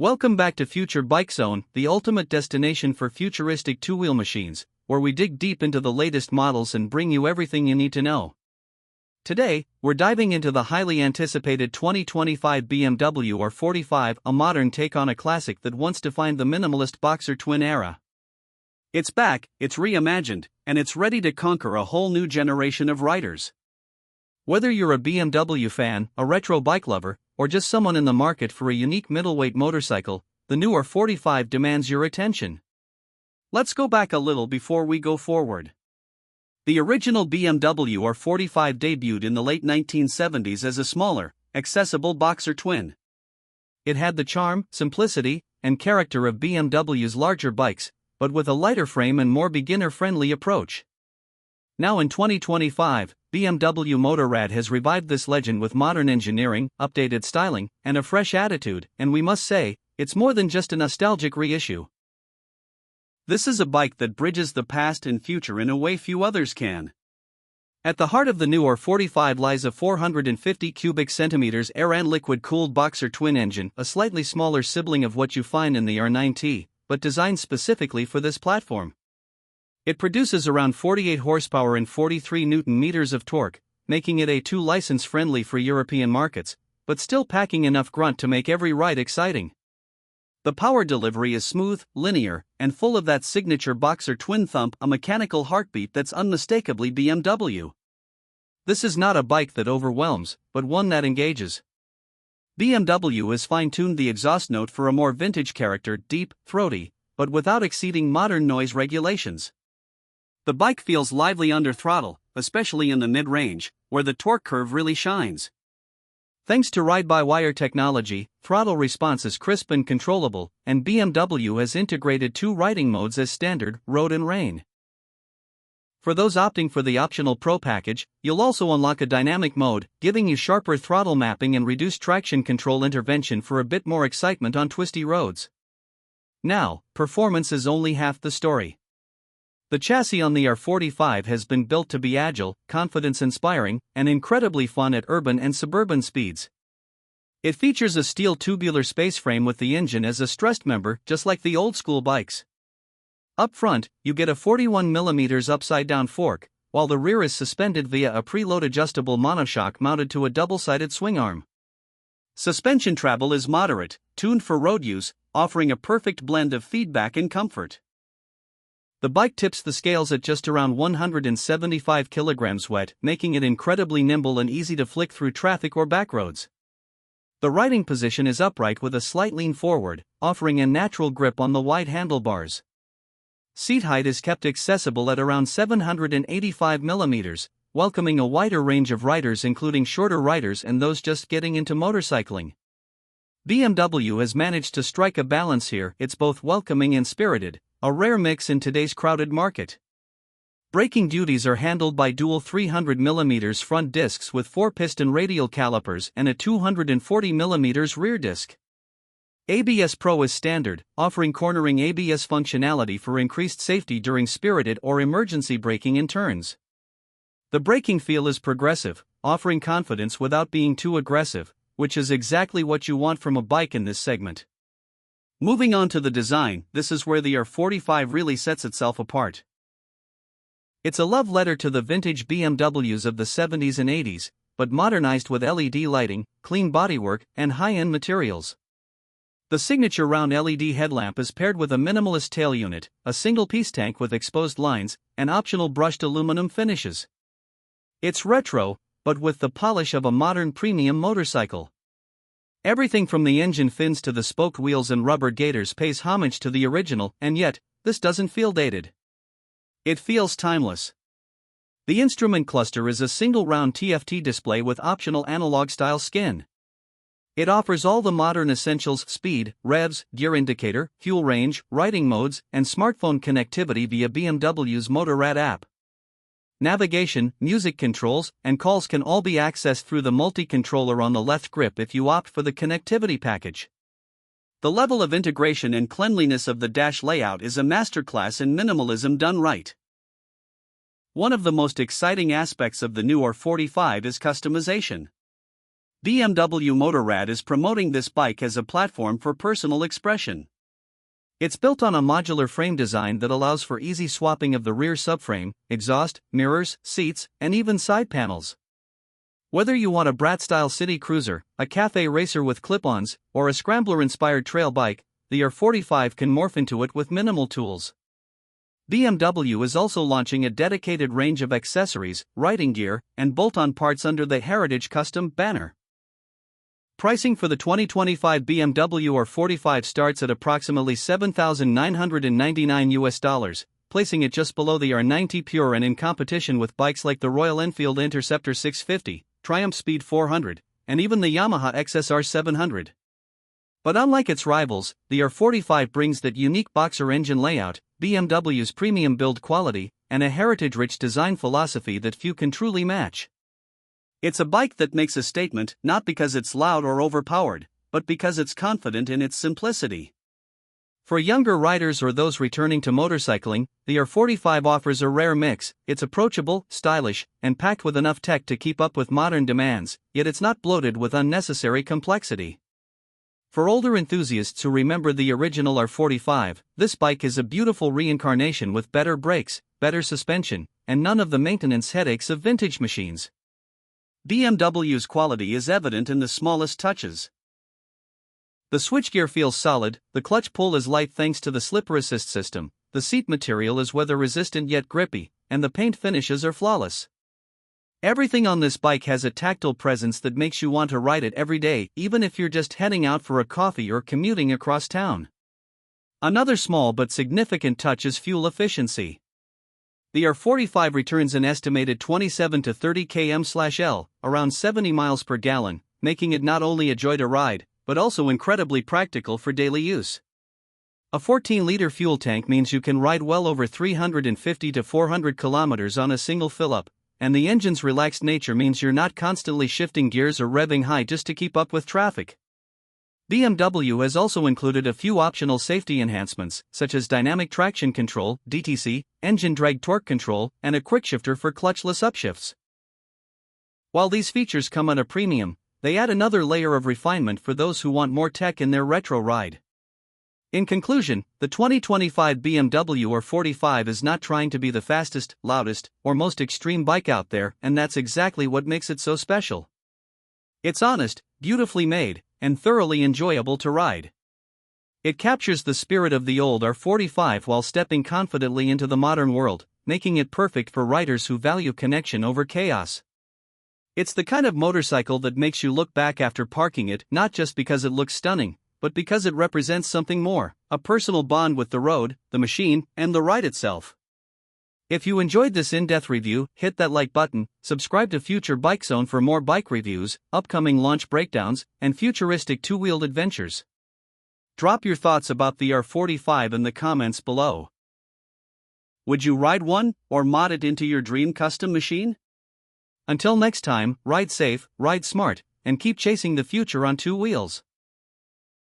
Welcome back to Future Bike Zone, the ultimate destination for futuristic two-wheel machines, where we dig deep into the latest models and bring you everything you need to know. Today, we're diving into the highly anticipated 2025 BMW R45, a modern take on a classic that once defined the minimalist boxer twin era. It's back, it's reimagined, and it's ready to conquer a whole new generation of riders. Whether you're a BMW fan, a retro bike lover, or just someone in the market for a unique middleweight motorcycle, the new R45 demands your attention. Let's go back a little before we go forward. The original BMW R45 debuted in the late 1970s as a smaller, accessible boxer twin. It had the charm, simplicity, and character of BMW's larger bikes, but with a lighter frame and more beginner-friendly approach. Now in 2025, BMW Motorrad has revived this legend with modern engineering, updated styling, and a fresh attitude, and we must say, it's more than just a nostalgic reissue. This is a bike that bridges the past and future in a way few others can. At the heart of the new R45 lies a 450 cubic centimeters air and liquid-cooled boxer twin engine, a slightly smaller sibling of what you find in the R9T, but designed specifically for this platform. It produces around 48 horsepower and 43 Nm of torque, making it A2 license-friendly for European markets, but still packing enough grunt to make every ride exciting. The power delivery is smooth, linear, and full of that signature boxer twin thump, a mechanical heartbeat that's unmistakably BMW. This is not a bike that overwhelms, but one that engages. BMW has fine-tuned the exhaust note for a more vintage character, deep, throaty, but without exceeding modern noise regulations. The bike feels lively under throttle, especially in the mid-range, where the torque curve really shines. Thanks to ride-by-wire technology, throttle response is crisp and controllable, and BMW has integrated two riding modes as standard, road and rain. For those opting for the optional Pro package, you'll also unlock a dynamic mode, giving you sharper throttle mapping and reduced traction control intervention for a bit more excitement on twisty roads. Now, performance is only half the story. The chassis on the R45 has been built to be agile, confidence-inspiring, and incredibly fun at urban and suburban speeds. It features a steel tubular space frame with the engine as a stressed member, just like the old-school bikes. Up front, you get a 41mm upside-down fork, while the rear is suspended via a preload adjustable monoshock mounted to a double-sided swing arm. Suspension travel is moderate, tuned for road use, offering a perfect blend of feedback and comfort. The bike tips the scales at just around 175 kilograms wet, making it incredibly nimble and easy to flick through traffic or backroads. The riding position is upright with a slight lean forward, offering a natural grip on the wide handlebars. Seat height is kept accessible at around 785 mm, welcoming a wider range of riders including shorter riders and those just getting into motorcycling. BMW has managed to strike a balance here. It's both welcoming and spirited, a rare mix in today's crowded market. Braking duties are handled by dual 300mm front discs with 4-piston radial calipers and a 240mm rear disc. ABS Pro is standard, offering cornering ABS functionality for increased safety during spirited or emergency braking in turns. The braking feel is progressive, offering confidence without being too aggressive, which is exactly what you want from a bike in this segment. Moving on to the design, this is where the R45 really sets itself apart. It's a love letter to the vintage BMWs of the 70s and 80s, but modernized with LED lighting, clean bodywork, and high-end materials. The signature round LED headlamp is paired with a minimalist tail unit, a single-piece tank with exposed lines, and optional brushed aluminum finishes. It's retro, but with the polish of a modern premium motorcycle. Everything from the engine fins to the spoked wheels and rubber gaiters pays homage to the original, and yet, this doesn't feel dated. It feels timeless. The instrument cluster is a single round TFT display with optional analog-style skin. It offers all the modern essentials: speed, revs, gear indicator, fuel range, riding modes, and smartphone connectivity via BMW's Motorrad app. Navigation, music controls, and calls can all be accessed through the multi-controller on the left grip if you opt for the connectivity package. The level of integration and cleanliness of the dash layout is a masterclass in minimalism done right. One of the most exciting aspects of the new R45 is customization. BMW Motorrad is promoting this bike as a platform for personal expression. It's built on a modular frame design that allows for easy swapping of the rear subframe, exhaust, mirrors, seats, and even side panels. Whether you want a brat-style city cruiser, a café racer with clip-ons, or a scrambler-inspired trail bike, the R45 can morph into it with minimal tools. BMW is also launching a dedicated range of accessories, riding gear, and bolt-on parts under the Heritage Custom banner. Pricing for the 2025 BMW R45 starts at approximately $7,999, placing it just below the R90 Pure and in competition with bikes like the Royal Enfield Interceptor 650, Triumph Speed 400, and even the Yamaha XSR 700. But unlike its rivals, the R45 brings that unique boxer engine layout, BMW's premium build quality, and a heritage-rich design philosophy that few can truly match. It's a bike that makes a statement not because it's loud or overpowered, but because it's confident in its simplicity. For younger riders or those returning to motorcycling, the R45 offers a rare mix. It's approachable, stylish, and packed with enough tech to keep up with modern demands, yet it's not bloated with unnecessary complexity. For older enthusiasts who remember the original R45, this bike is a beautiful reincarnation with better brakes, better suspension, and none of the maintenance headaches of vintage machines. BMW's quality is evident in the smallest touches. The switchgear feels solid, the clutch pull is light thanks to the slipper assist system, the seat material is weather-resistant yet grippy, and the paint finishes are flawless. Everything on this bike has a tactile presence that makes you want to ride it every day, even if you're just heading out for a coffee or commuting across town. Another small but significant touch is fuel efficiency. The R45 returns an estimated 27 to 30 km/L, around 70 miles per gallon, making it not only a joy to ride, but also incredibly practical for daily use. A 14-liter fuel tank means you can ride well over 350 to 400 kilometers on a single fill-up, and the engine's relaxed nature means you're not constantly shifting gears or revving high just to keep up with traffic. BMW has also included a few optional safety enhancements, such as dynamic traction control, DTC, engine drag torque control, and a quickshifter for clutchless upshifts. While these features come at a premium, they add another layer of refinement for those who want more tech in their retro ride. In conclusion, the 2025 BMW R45 is not trying to be the fastest, loudest, or most extreme bike out there, and that's exactly what makes it so special. It's honest, beautifully made, and thoroughly enjoyable to ride. It captures the spirit of the old R45 while stepping confidently into the modern world, making it perfect for riders who value connection over chaos. It's the kind of motorcycle that makes you look back after parking it, not just because it looks stunning, but because it represents something more, a personal bond with the road, the machine, and the ride itself. If you enjoyed this in-depth review, hit that like button, subscribe to Future Bike Zone for more bike reviews, upcoming launch breakdowns, and futuristic two-wheeled adventures. Drop your thoughts about the R45 in the comments below. Would you ride one, or mod it into your dream custom machine? Until next time, ride safe, ride smart, and keep chasing the future on two wheels.